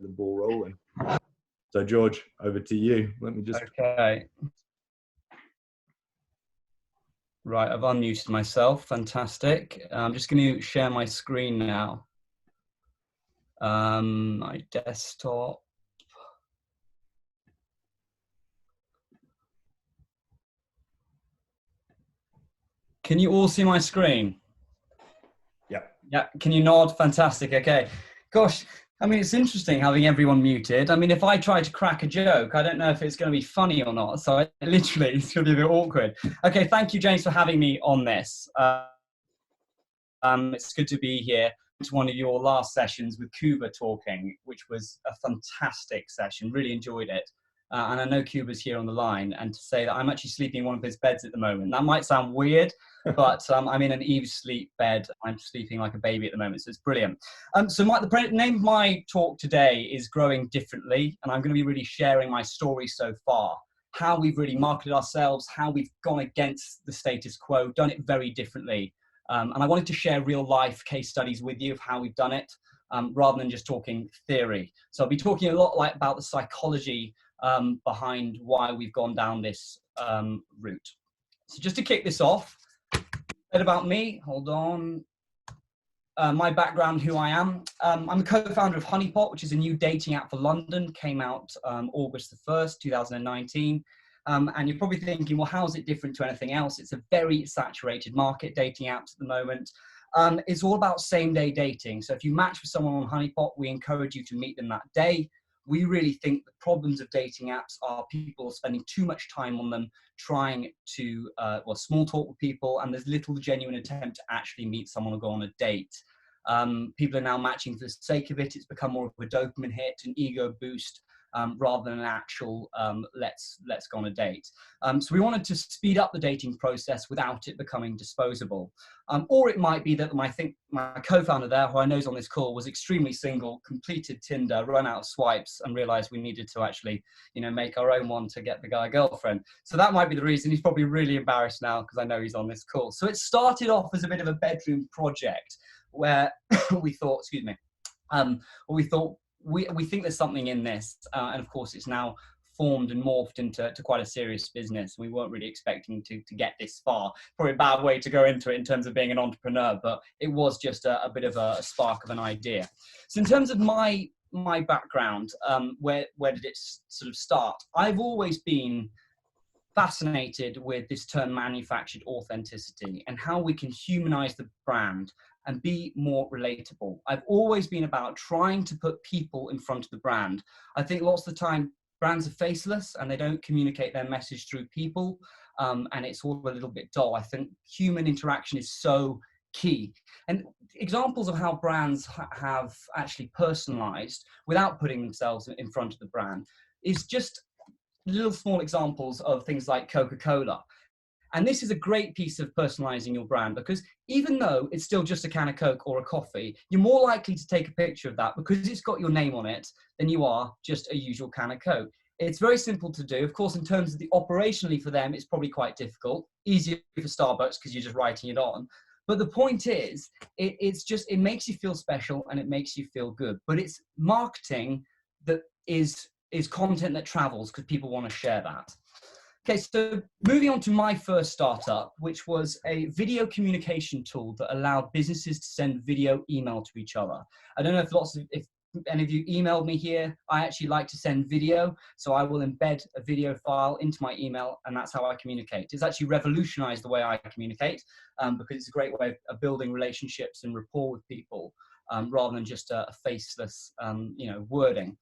the ball rolling. So George, over to you. Let me just... Okay. Right, I've unmuted myself. Fantastic. I'm just going to share my screen now. My desktop. Can you all see my screen? Yeah. Yeah. Can you nod? Fantastic. Okay. Gosh, I mean, it's interesting having everyone muted. I mean, if I try to crack a joke, I don't know if it's going to be funny or not. So literally, it's going to be a bit awkward. Okay. Thank you, James, for having me on this. It's good to be here. To one of your last sessions with Cuba talking, which was a fantastic session. Really enjoyed it. And I know Cuba's here on the line, and to say that I'm actually sleeping in one of his beds at the moment. That might sound weird, but I'm in an Eve sleep bed. I'm sleeping like a baby at the moment, so it's brilliant. So the name of my talk today is Growing Differently, and I'm going to be really sharing my story so far, how we've really marketed ourselves, how we've gone against the status quo, done it very differently. And I wanted to share real life case studies with you of how we've done it, rather than just talking theory. So I'll be talking a lot about the psychology behind why we've gone down this route. So just to kick this off, a bit about me, hold on. My background, who I am. I'm a co-founder of Honeypot, which is a new dating app for London, came out August the 1st, 2019. And you're probably thinking, well, how is it different to anything else? It's a very saturated market, dating apps at the moment. It's all about same-day dating. So if you match with someone on Honeypot, we encourage you to meet them that day. We really think the problems of dating apps are people spending too much time on them, trying to, small talk with people, and there's little genuine attempt to actually meet someone or go on a date. People are now matching for the sake of it. It's become more of a dopamine hit, an ego boost, rather than an actual let's go on a date. So we wanted to speed up the dating process without it becoming disposable. Or it might be that my co-founder there, who I know is on this call, was extremely single, completed Tinder, run out of swipes, and realized we needed to actually, make our own one to get the guy a girlfriend. So that might be the reason. He's probably really embarrassed now because I know he's on this call. So it started off as a bit of a bedroom project where we thought, we think there's something in this, and of course it's now formed and morphed into quite a serious business. We weren't really expecting to get this far. Probably a bad way to go into it in terms of being an entrepreneur, but it was just a bit of a spark of an idea. So in terms of my background, where did it sort of start? I've always been fascinated with this term manufactured authenticity and how we can humanize the brand and be more relatable. I've always been about trying to put people in front of the brand. I think lots of the time brands are faceless and they don't communicate their message through people, and it's all a little bit dull. I think human interaction is so key. And examples of how brands have actually personalized without putting themselves in front of the brand is just little small examples of things like Coca-Cola. And this is a great piece of personalizing your brand, because even though it's still just a can of Coke or a coffee, you're more likely to take a picture of that because it's got your name on it than you are just a usual can of Coke. It's very simple to do. Of course, in terms of the operationally for them, it's probably quite difficult. Easier for Starbucks because you're just writing it on. But the point is, it makes you feel special and it makes you feel good. But it's marketing that is content that travels because people want to share that. Okay, so moving on to my first startup, which was a video communication tool that allowed businesses to send video email to each other. I don't know if any of you emailed me here. I actually like to send video, so I will embed a video file into my email, and that's how I communicate. It's actually revolutionized the way I communicate, because it's a great way of building relationships and rapport with people, rather than just a faceless, wording.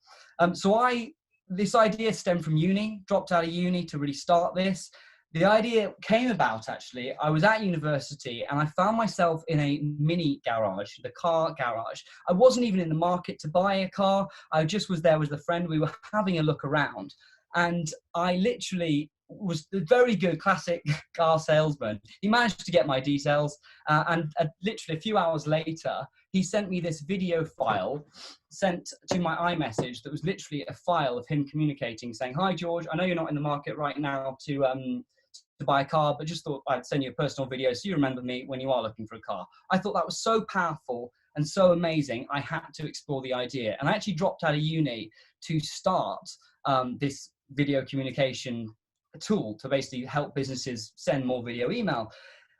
This idea stemmed from uni, dropped out of uni to really start this. The idea came about, actually, I was at university and I found myself in a mini garage, the car garage. I wasn't even in the market to buy a car. I just was there with a friend. We were having a look around, and I literally was a very good classic car salesman. He managed to get my details, and literally a few hours later, he sent me this video file sent to my iMessage that was literally a file of him communicating, saying, "Hi, George, I know you're not in the market right now to buy a car, but just thought I'd send you a personal video so you remember me when you are looking for a car." I thought that was so powerful and so amazing, I had to explore the idea. And I actually dropped out of uni to start this video communication tool to basically help businesses send more video email.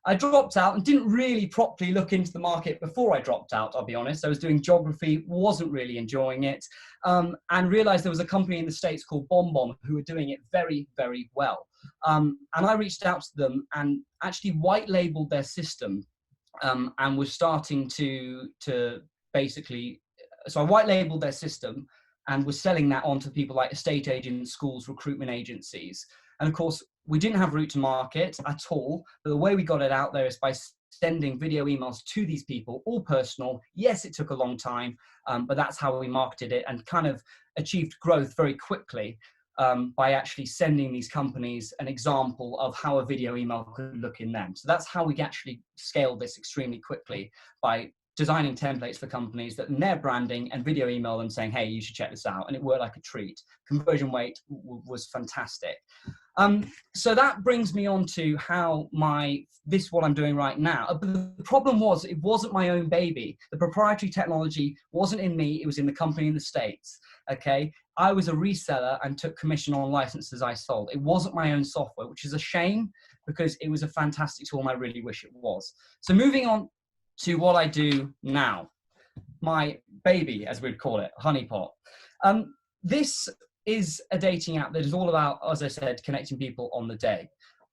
I dropped out and didn't really properly look into the market before I dropped out, I'll be honest. I was doing geography, wasn't really enjoying it, and realized there was a company in the States called BombBomb who were doing it very, very well. And I reached out to them and actually white labeled their system, and was starting to basically, so I white labeled their system and was selling that on to people like estate agents, schools, recruitment agencies. And of course, we didn't have route to market at all, but the way we got it out there is by sending video emails to these people, all personal. Yes, it took a long time, but that's how we marketed it and kind of achieved growth very quickly by actually sending these companies an example of how a video email could look in them. So that's how we actually scaled this extremely quickly, by designing templates for companies that in their branding and video email them saying, hey, you should check this out. And it worked like a treat. Conversion rate was fantastic. So that brings me on to how what I'm doing right now. But the problem was, it wasn't my own baby. The proprietary technology wasn't in me. It was in the company in the States. Okay. I was a reseller and took commission on licenses I sold. It wasn't my own software, which is a shame because it was a fantastic tool and I really wish it was. So moving on to what I do now, my baby, as we'd call it, Honeypot. This is a dating app that is all about, as I said, connecting people on the day.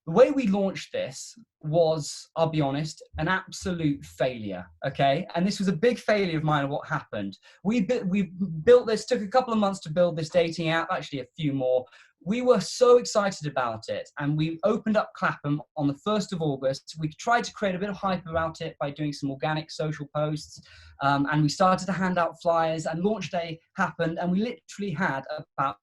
The way we launched this was, I'll be honest, an absolute failure, okay? And this was a big failure of mine of what happened. We built this, took a couple of months to build this dating app, actually a few more. We were so excited about it, and we opened up Clapham on the 1st of August. We tried to create a bit of hype about it by doing some organic social posts, and we started to hand out flyers, and launch day happened, and we literally had about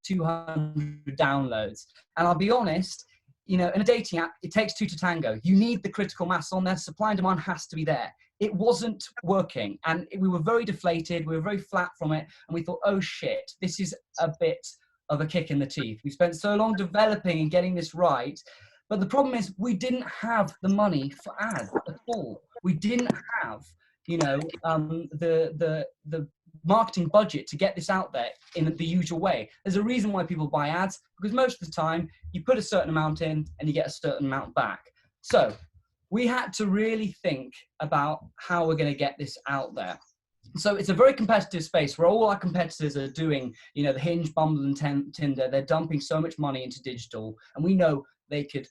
200 downloads. And I'll be honest, you know, in a dating app, it takes two to tango. You need the critical mass on there. Supply and demand has to be there. It wasn't working, and we were very deflated. We were very flat from it, and we thought, oh shit, this is a bit of a kick in the teeth. We spent so long developing and getting this right, but the problem is we didn't have the money for ads at all. We didn't have, you know, the marketing budget to get this out there in the usual way. There's a reason why people buy ads, because most of the time you put a certain amount in and you get a certain amount back. So we had to really think about how we're going to get this out there. So it's a very competitive space where all our competitors are doing, you know, the Hinge, Bumble and Tinder. They're dumping so much money into digital, and we know they could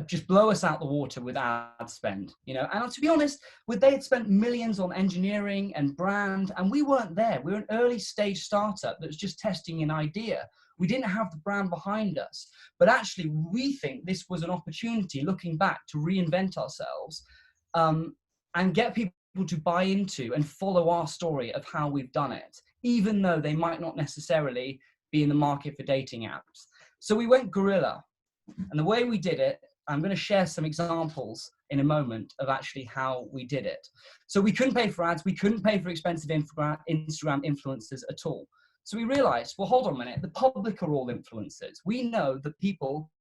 just blow us out the water with ad spend, you know. And to be honest, they had spent millions on engineering and brand, and we weren't there. We were an early stage startup that was just testing an idea. We didn't have the brand behind us, but actually we think this was an opportunity, looking back, to reinvent ourselves and get people to buy into and follow our story of how we've done it, even though they might not necessarily be in the market for dating apps. So we went guerrilla, and the way we did it, I'm going to share some examples in a moment of actually how we did it. So we couldn't pay for ads. We couldn't pay for expensive Instagram influencers at all. So we realized, well, hold on a minute. The public are all influencers. We know that people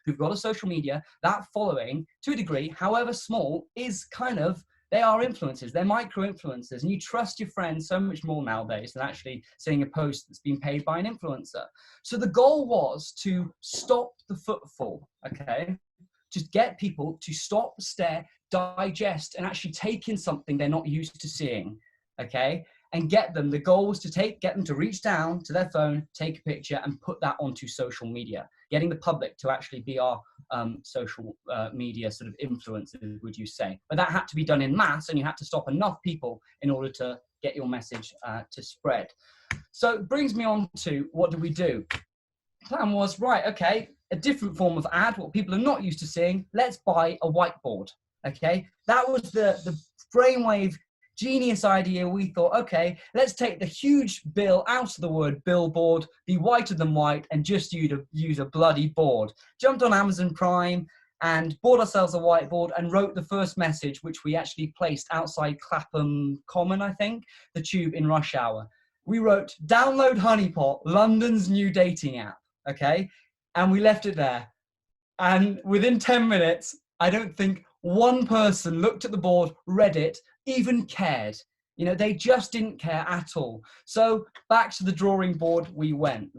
who've got a social media, that following to a degree, however small, is kind of, they are influencers. They're micro influencers, and you trust your friends so much more nowadays than actually seeing a post that's been paid by an influencer. So the goal was to stop the footfall, okay? Just get people to stop, stare, digest, and actually take in something they're not used to seeing, okay? And get them, the goal was to get them to reach down to their phone, take a picture, and put that onto social media, getting the public to actually be our social media sort of influencers, would you say. But that had to be done in mass, and you had to stop enough people in order to get your message to spread. So it brings me on to, what do we do? The plan was, right, okay, a different form of ad, what people are not used to seeing. Let's buy a whiteboard, okay? That was the brainwave genius idea. We thought, okay, let's take the huge bill out of the word billboard, be whiter than white, and just use a bloody board. Jumped on Amazon Prime and bought ourselves a whiteboard and wrote the first message, which we actually placed outside Clapham Common, I think, the tube in rush hour. We wrote, download Honeypot, London's new dating app, okay? And we left it there. And within 10 minutes, I don't think one person looked at the board, read it, even cared. You know, they just didn't care at all. So back to the drawing board we went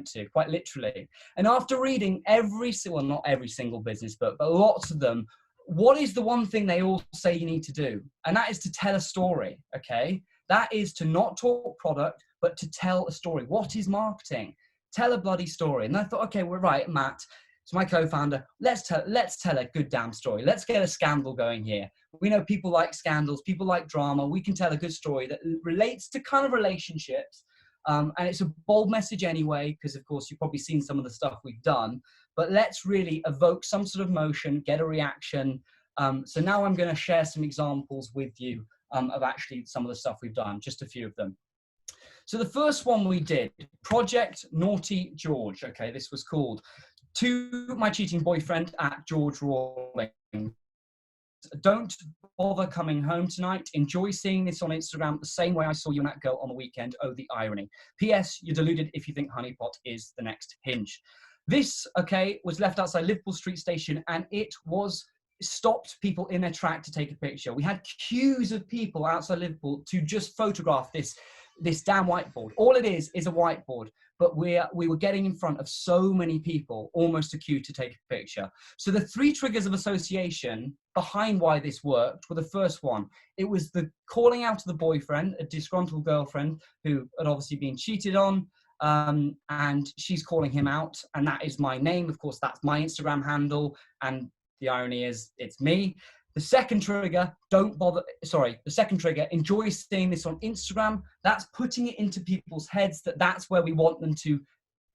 to, quite literally. And after reading well, not every single business book, but lots of them, what is the one thing they all say you need to do? And that is to tell a story, okay? That is to not talk product, but to tell a story. What is marketing? Tell a bloody story. And I thought, okay, we're right, Matt. So my co-founder, let's tell a good damn story. Let's get a scandal going here. We know people like scandals, people like drama. We can tell a good story that relates to kind of relationships. And it's a bold message anyway, because of course you've probably seen some of the stuff we've done, but let's really evoke some sort of motion, get a reaction. So now I'm going to share some examples with you of actually some of the stuff we've done, just a few of them. So the first one we did, Project Naughty George. Okay, this was called To My Cheating Boyfriend at George Rawlings. Don't bother coming home tonight. Enjoy seeing this on Instagram the same way I saw you and that girl on the weekend. Oh, the irony. P.S. You're deluded if you think Honeypot is the next Hinge. This, okay, was left outside Liverpool Street Station, and it stopped people in their track to take a picture. We had queues of people outside Liverpool to just photograph this damn whiteboard. All it is a whiteboard, but we were getting in front of so many people, almost a queue to take a picture. So the 3 triggers of association behind why this worked were the first one. It was the calling out to the boyfriend, a disgruntled girlfriend who had obviously been cheated on, and she's calling him out, and that is my name. Of course, that's my Instagram handle, and the irony is it's me. The second trigger, the second trigger, enjoy seeing this on Instagram. That's putting it into people's heads that that's where we want them to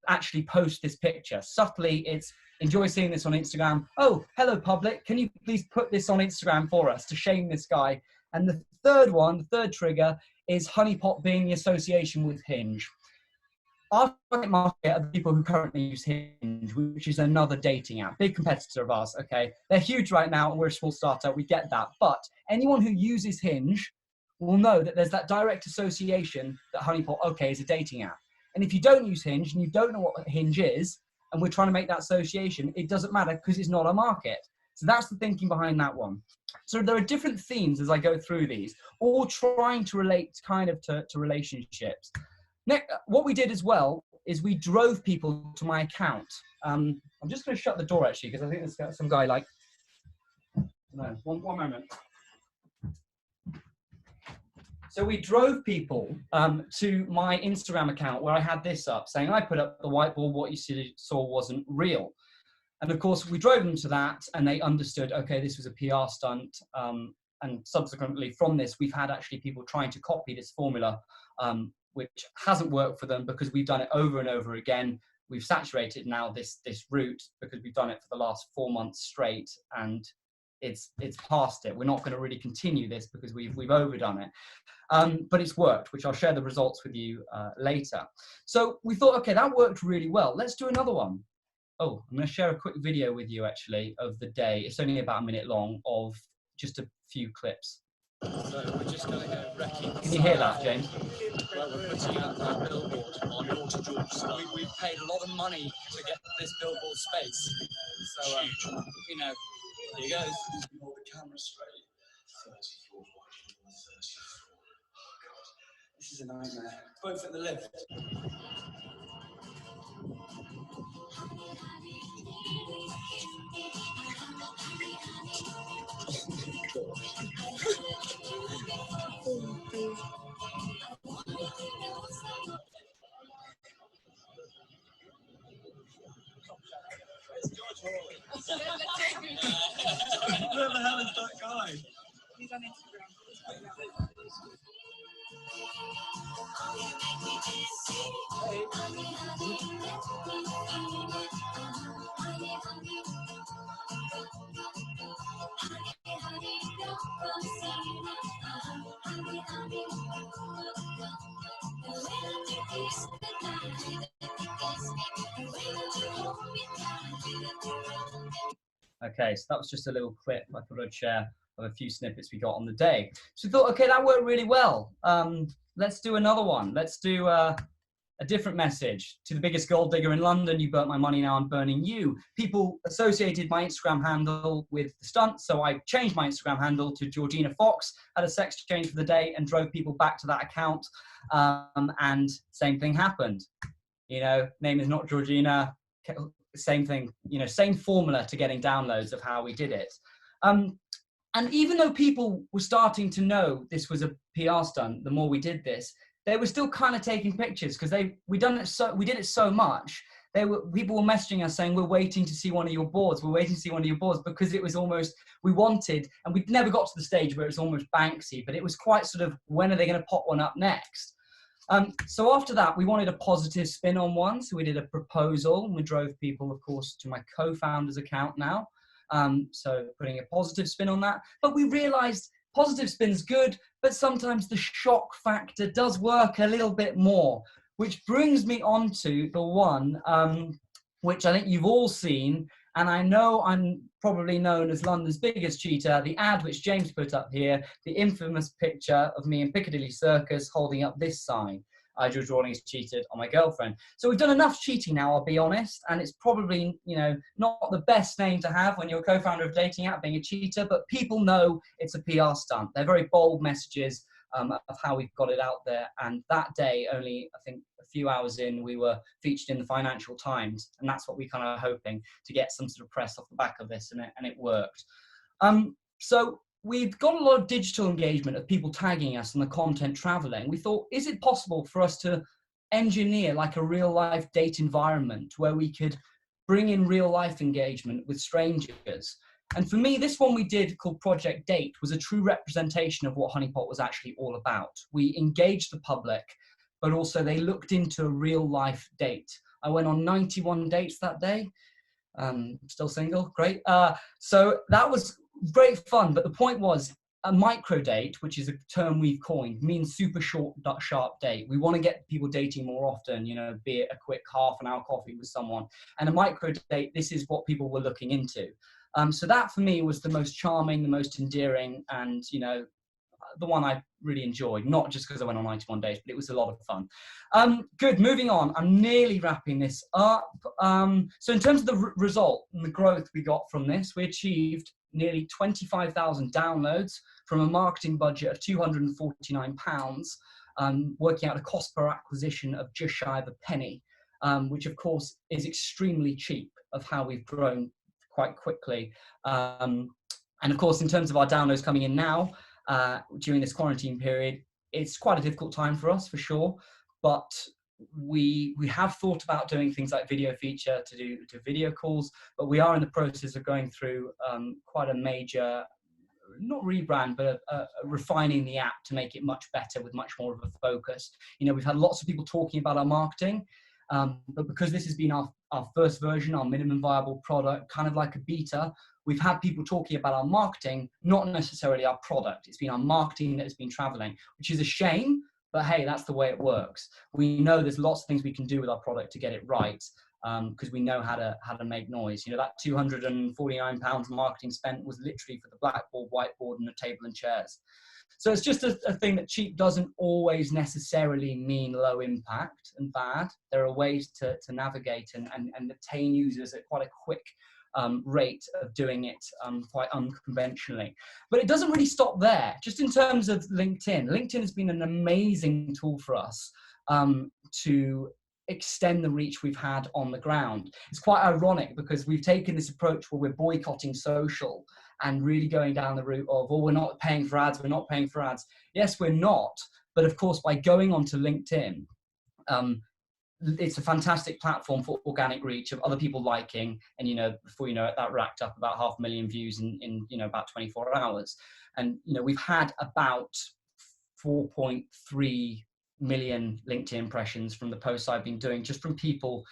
actually post this picture. Subtly, it's enjoy seeing this on Instagram. Oh, hello public, can you please put this on Instagram for us to shame this guy? And the third trigger is Honeypot being the association with Hinge. Our target market are the people who currently use Hinge, which is another dating app, big competitor of ours, okay? They're huge right now, and we're a small startup, we get that. But anyone who uses Hinge will know that there's that direct association that Honeypot, okay, is a dating app. And if you don't use Hinge, and you don't know what Hinge is, and we're trying to make that association, it doesn't matter because it's not our market. So that's the thinking behind that one. So there are different themes as I go through these, all trying to relate kind of to relationships. Next, what we did as well is we drove people to my account. I'm just going to shut the door actually, because I think there's got some guy like, no, one moment. So we drove people to my Instagram account where I had this up saying, I put up the whiteboard, what you saw wasn't real. And of course we drove them to that and they understood, okay, this was a PR stunt. And subsequently from this, we've had actually people trying to copy this formula, which hasn't worked for them because we've done it over and over again. We've saturated now this route because we've done it for the last 4 months straight, and it's past it. We're not going to really continue this because we've overdone it. But it's worked, which I'll share the results with you later. So we thought, okay, that worked really well. Let's do another one. Oh, I'm going to share a quick video with you actually of the day. It's only about a minute long of just a few clips. So we're just going to go wrecking. Can you hear that, James? Well, we're putting out a billboard on Naughty George. So we've paid a lot of money to get this billboard space. So, you know, here goes. All the cameras straight. 34 watching on the 30th floor. Oh, God. This is a nightmare. Both at the lift. Where the hell is that guy? He's on Instagram. Okay, so that was just a little clip I thought I'd share of a few snippets we got on the day. So we thought, okay, that worked really well. Let's do another one. Let's do a different message. To the biggest gold digger in London, you burnt my money, now I'm burning you. People associated my Instagram handle with the stunt, so I changed my Instagram handle to Georgina Fox, had a sex change for the day, and drove people back to that account. And same thing happened. You know, name is not Georgina, same thing, you know, same formula to getting downloads of how we did it. And even though people were starting to know this was a PR stunt, the more we did this, they were still kind of taking pictures because we did it so much. People were messaging us saying, we're waiting to see one of your boards. We're waiting to see one of your boards, because it was almost, we wanted, and we never got to the stage where it was almost Banksy, but it was quite sort of, when are they going to pop one up next? So after that, we wanted a positive spin on one. So we did a proposal, and we drove people, of course, to my co-founder's account now. So putting a positive spin on that. But we realized positive spin's good, but sometimes the shock factor does work a little bit more, which brings me on to the one, which I think you've all seen. And I know I'm probably known as London's biggest cheater. The ad which James put up here, the infamous picture of me in Piccadilly Circus holding up this sign. George Rawlings cheated on my girlfriend. So we've done enough cheating now, I'll be honest. And it's probably, you know, not the best name to have when you're a co-founder of a dating app, being a cheater, but people know it's a PR stunt. They're very bold messages of how we've got it out there. And that day, only, I think, a few hours in, we were featured in the Financial Times. And that's what we kind of hoping to get some sort of press off the back of this. And it worked. So we've got a lot of digital engagement of people tagging us and the content traveling. We thought, is it possible for us to engineer like a real life date environment where we could bring in real life engagement with strangers? And for me, this one we did called Project Date was a true representation of what Honeypot was actually all about. We engaged the public, but also they looked into a real life date. I went on 91 dates that day. Still single, great. So that was great fun, but the point was a micro date, which is a term we've coined, means super short, sharp date. We want to get people dating more often, you know, be it a quick half-an-hour coffee with someone. And a micro date, this is what people were looking into. So that for me was the most charming, the most endearing, and, you know, the one I really enjoyed, not just because I went on 91 days, but it was a lot of fun. Good, moving on. I'm nearly wrapping this up. So in terms of the result and the growth we got from this, we achieved nearly 25,000 downloads from a marketing budget of £249, working out a cost per acquisition of just shy of a penny, which of course is extremely cheap of how we've grown quite quickly. And of course, in terms of our downloads coming in now, during this quarantine period, it's quite a difficult time for us for sure, but we have thought about doing things like video feature to do video calls, but we are in the process of going through quite a major, not rebrand, but refining the app to make it much better with much more of a focus. You know, we've had lots of people talking about our marketing, but because this has been our first version, our minimum viable product, kind of like a beta, we've had people talking about our marketing, not necessarily our product. It's been our marketing that has been traveling, which is a shame, but hey, that's the way it works. We know there's lots of things we can do with our product to get it right, because we know how to make noise. You know, that £249 marketing spent was literally for the blackboard, whiteboard, and the table and chairs. So it's just a thing that cheap doesn't always necessarily mean low impact and bad. There are ways to navigate and attain users at quite a quick rate of doing it quite unconventionally. But it doesn't really stop there. Just in terms of LinkedIn, LinkedIn has been an amazing tool for us to extend the reach we've had on the ground. It's quite ironic because we've taken this approach where we're boycotting social and really going down the route of, oh, we're not paying for ads, we're not paying for ads. Yes, we're not. But of course, by going onto LinkedIn, it's a fantastic platform for organic reach of other people liking, and, you know, before you know it, that racked up about 500,000 views in you know, about 24 hours. And, you know, we've had about 4.3 million LinkedIn impressions from the posts I've been doing, just from people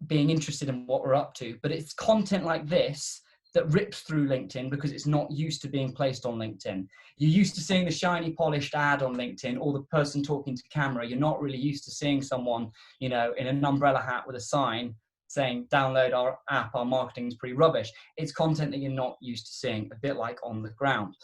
being interested in what we're up to. But it's content like this that rips through LinkedIn because it's not used to being placed on LinkedIn. You're used to seeing the shiny, polished ad on LinkedIn or the person talking to camera. You're not really used to seeing someone, you know, in an umbrella hat with a sign saying, download our app, our marketing is pretty rubbish. It's content that you're not used to seeing, a bit like on the ground.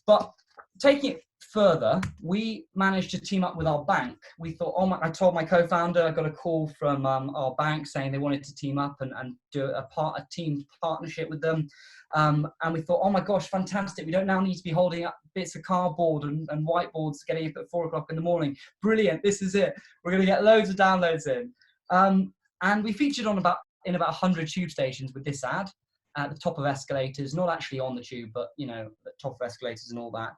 But taking it further, we managed to team up with our bank. We thought, I told my co-founder, I got a call from our bank saying they wanted to team up and do a team partnership with them. And we thought, oh my gosh, fantastic. We don't now need to be holding up bits of cardboard and whiteboards getting up at 4 o'clock in the morning. Brilliant, this is it. We're going to get loads of downloads in. And we featured in about 100 tube stations with this ad at the top of escalators, not actually on the tube, but, you know, the top of escalators and all that.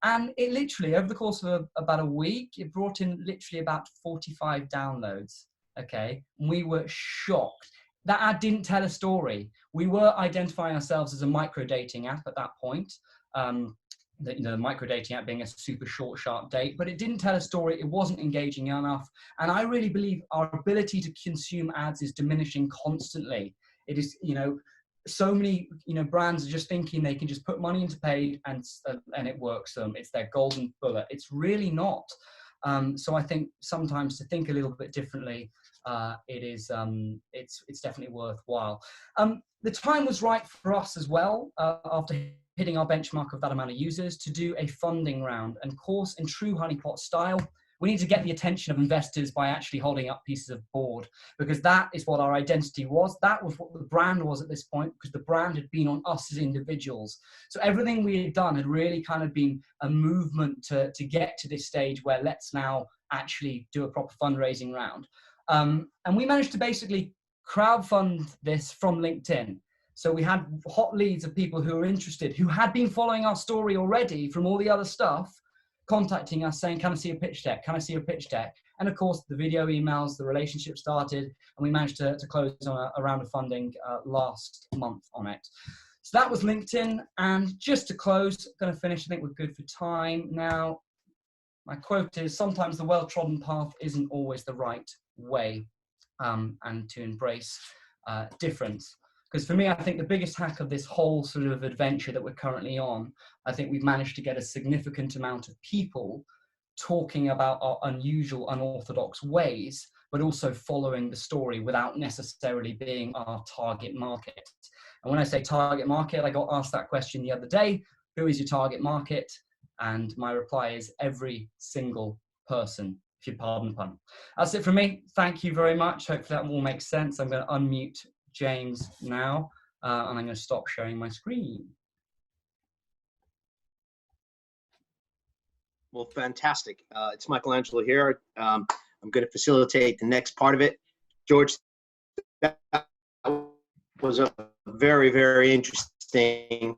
And it literally, over the course of about a week, it brought in literally about 45 downloads, okay? And we were shocked. That ad didn't tell a story. We were identifying ourselves as a micro-dating app at that point. The micro-dating app being a super short, sharp date, but it didn't tell a story. It wasn't engaging enough. And I really believe our ability to consume ads is diminishing constantly. It is, you know, so many, you know, brands are just thinking they can just put money into paid and it works them. It's their golden bullet. It's really not. So I think sometimes to think a little bit differently, it's definitely worthwhile. The time was right for us as well, after hitting our benchmark of that amount of users, to do a funding round. And of course, in true Honeypot style, we need to get the attention of investors by actually holding up pieces of board, because that is what our identity was. That was what the brand was at this point, because the brand had been on us as individuals. So everything we had done had really kind of been a movement to get to this stage where let's now actually do a proper fundraising round. And we managed to basically crowdfund this from LinkedIn. So we had hot leads of people who were interested, who had been following our story already from all the other stuff, contacting us saying, can I see a pitch deck? Can I see a pitch deck? And of course, the video emails, the relationship started, and we managed to close on a round of funding last month on it. So that was LinkedIn. And just to close, going to finish, I think we're good for time now. My quote is, sometimes the well-trodden path isn't always the right way, and to embrace difference. Because for me, I think the biggest hack of this whole sort of adventure that we're currently on, I think we've managed to get a significant amount of people talking about our unusual, unorthodox ways, but also following the story without necessarily being our target market. And when I say target market, I got asked that question the other day, who is your target market? And my reply is every single person, if you pardon the pun. That's it from me. Thank you very much. Hopefully that all makes sense. I'm going to unmute James now, and I'm going to stop sharing my screen. Well, fantastic. It's Michelangelo here. I'm going to facilitate the next part of it. George, that was a very, very interesting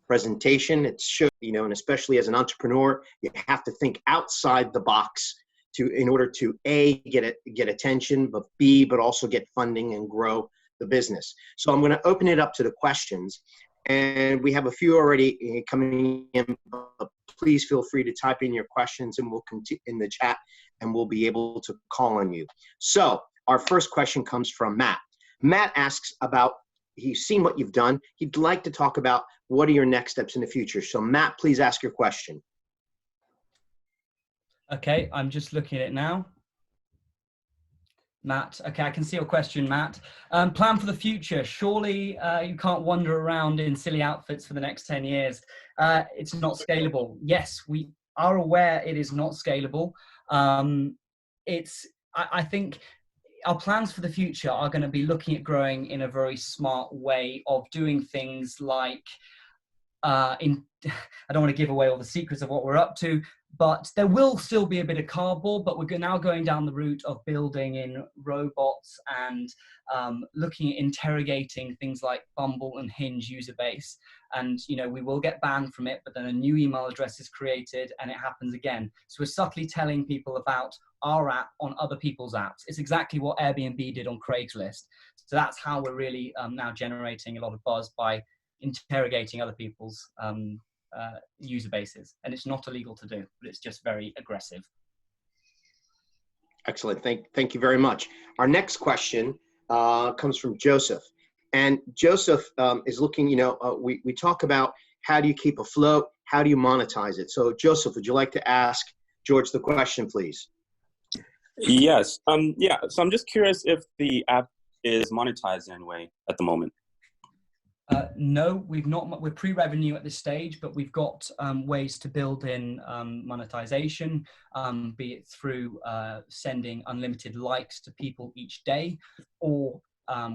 presentation. It should, you know, and especially as an entrepreneur, you have to think outside the box in order to A, get attention, but also get funding and grow the business. So I'm going to open it up to the questions, and we have a few already coming in, but please feel free to type in your questions and we'll continue in the chat and we'll be able to call on you. So our first question comes from Matt. Matt asks about, he's seen what you've done. He'd like to talk about what are your next steps in the future. So Matt, please ask your question. Okay, I'm just looking at it now. Matt, okay, I can see your question, Matt. Plan for the future. Surely you can't wander around in silly outfits for the next 10 years. It's not scalable. Yes, we are aware it is not scalable. I think our plans for the future are going to be looking at growing in a very smart way of doing things like, I don't want to give away all the secrets of what we're up to, but there will still be a bit of cardboard, but we're now going down the route of building in robots and looking at interrogating things like Bumble and Hinge user base. And, you know, we will get banned from it, but then a new email address is created and it happens again. So we're subtly telling people about our app on other people's apps. It's exactly what Airbnb did on Craigslist. So that's how we're really now generating a lot of buzz, by interrogating other people's user bases. And it's not illegal to do, but it's just very aggressive. Excellent. Thank you very much. Our next question comes from Joseph. And Joseph is looking, you know, we talk about how do you keep afloat? How do you monetize it? So Joseph, would you like to ask George the question, please? Yes. Yeah. So I'm just curious if the app is monetized in any way at the moment. No, we've not. We're pre-revenue at this stage, but we've got ways to build in monetization, be it through sending unlimited likes to people each day, or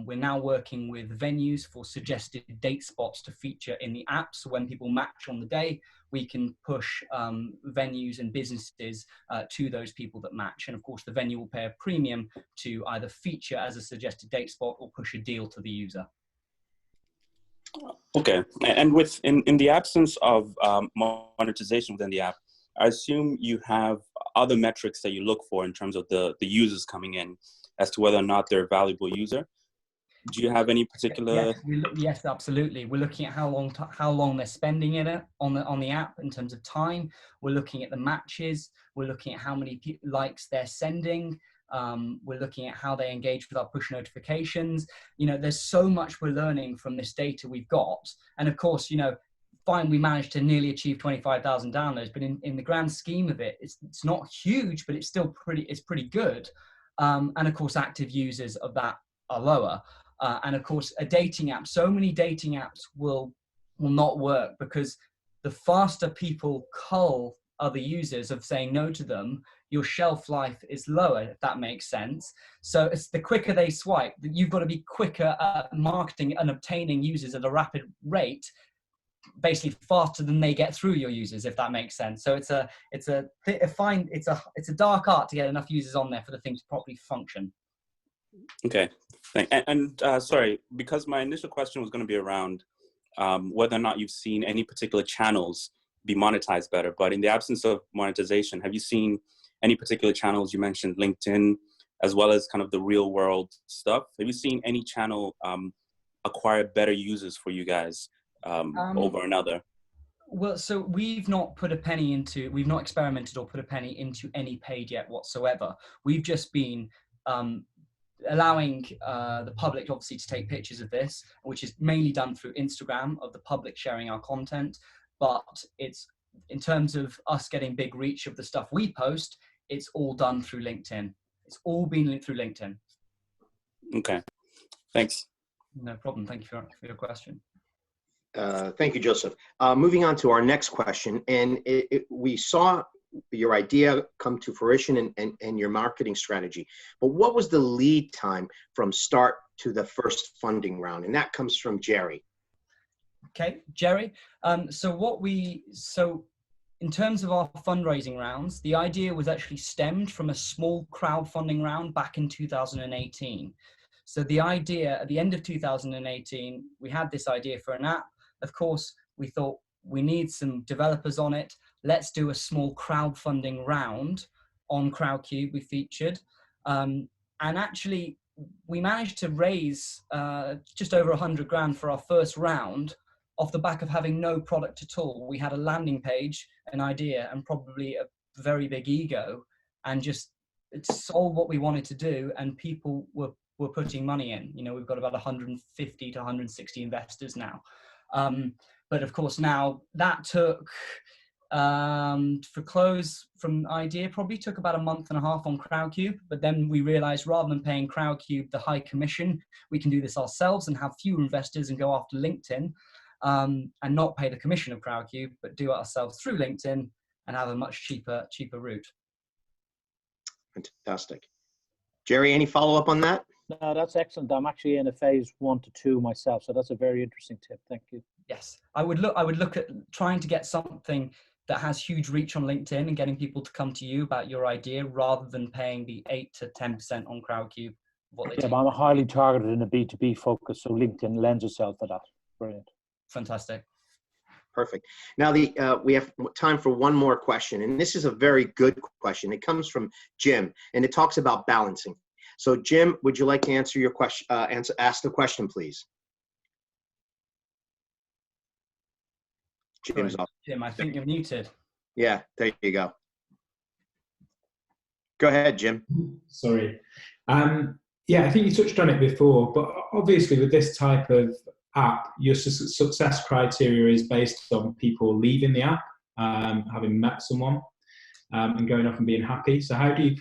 we're now working with venues for suggested date spots to feature in the app. So when people match on the day, we can push venues and businesses to those people that match. And of course, the venue will pay a premium to either feature as a suggested date spot or push a deal to the user. Okay, and in the absence of monetization within the app, I assume you have other metrics that you look for in terms of the users coming in as to whether or not they're a valuable user. Do you have any particular? Yes, absolutely. We're looking at how long they're spending in it on the app in terms of time. We're looking at the matches. We're looking at how many likes they're sending. We're looking at how they engage with our push notifications. You know, there's so much we're learning from this data we've got. And of course, you know, fine, we managed to nearly achieve 25,000 downloads, but in the grand scheme of it, it's not huge, but it's still pretty good. And of course, active users of that are lower. And of course, a dating app, so many dating apps will not work because the faster people cull other users of saying no to them, your shelf life is lower, if that makes sense. So it's the quicker they swipe, you've got to be quicker at marketing and obtaining users at a rapid rate, basically faster than they get through your users, if that makes sense. So it's a dark art to get enough users on there for the thing to properly function. Okay, and sorry, because my initial question was going to be around whether or not you've seen any particular channels be monetized better, but in the absence of monetization, have you seen any particular channels? You mentioned LinkedIn, as well as kind of the real world stuff. Have you seen any channel acquire better users for you guys over another? Well, so we've not experimented or put a penny into any paid yet whatsoever. We've just been allowing the public obviously to take pictures of this, which is mainly done through Instagram, of the public sharing our content. But it's, in terms of us getting big reach of the stuff we post, it's all done through LinkedIn. It's all been through LinkedIn. Okay, thanks. No problem. Thank you for your question. Thank you, Joseph. Moving on to our next question, and we saw your idea come to fruition and your marketing strategy, but what was the lead time from start to the first funding round? And that comes from Jerry. Okay, Jerry. So in terms of our fundraising rounds, the idea was actually stemmed from a small crowdfunding round back in 2018. So the idea at the end of 2018, we had this idea for an app. Of course, we thought we need some developers on it. Let's do a small crowdfunding round on Crowdcube we featured. And actually, we managed to raise just over 100 grand for our first round off the back of having no product at all. We had a landing page, an idea, and probably a very big ego, and just it sold what we wanted to do, and people were putting money in. You know, we've got about 150 to 160 investors now. But of course, now that took, for close from idea, probably took about a month and a half on Crowdcube. But then we realized rather than paying Crowdcube the high commission, we can do this ourselves and have fewer investors and go after LinkedIn. And not pay the commission of Crowdcube, but do it ourselves through LinkedIn and have a much cheaper route. Fantastic. Jerry, any follow-up on that? No, that's excellent. I'm actually in a phase 1 to 2 myself, so that's a very interesting tip. Thank you. Yes, I would look at trying to get something that has huge reach on LinkedIn and getting people to come to you about your idea rather than paying the 8 to 10% on Crowdcube. Yeah, but I'm highly targeted in a B2B focus, so LinkedIn lends itself to that. Brilliant. Fantastic. Perfect. Now we have time for one more question, and this is a very good question. It comes from Jim, and it talks about balancing. So, Jim, would you like to answer your question? Ask the question, please. Jim's off. Jim, I think you're muted. Yeah, there you go. Go ahead, Jim. Sorry. Yeah, I think you touched on it before, but obviously with this type of app, your success criteria is based on people leaving the app, having met someone, and going off and being happy. So how do you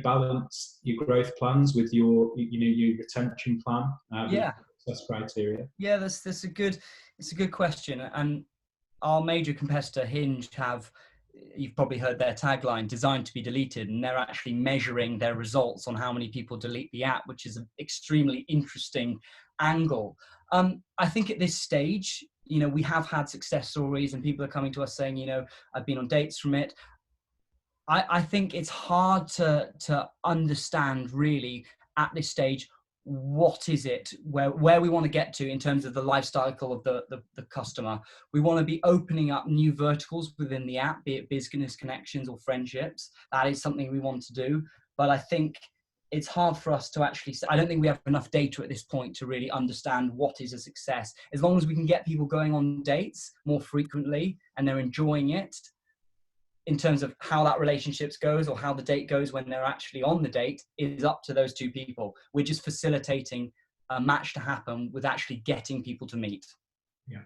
balance your growth plans with your retention plan? Yeah. success criteria? Yeah, it's a good question. And our major competitor, Hinge, you've probably heard their tagline, designed to be deleted, and they're actually measuring their results on how many people delete the app, which is an extremely interesting angle. I think at this stage, we have had success stories and people are coming to us saying, I've been on dates from it. I think it's hard to understand really at this stage what is it where we want to get to in terms of the life cycle of the customer. We want to be opening up new verticals within the app, be it business connections or friendships. That is something we want to do, but I think it's hard for us to actually, I don't think we have enough data at this point to really understand what is a success. As long as we can get people going on dates more frequently and they're enjoying it, in terms of how that relationship goes or how the date goes when they're actually on the date, is up to those two people. We're just facilitating a match to happen with actually getting people to meet. Yeah.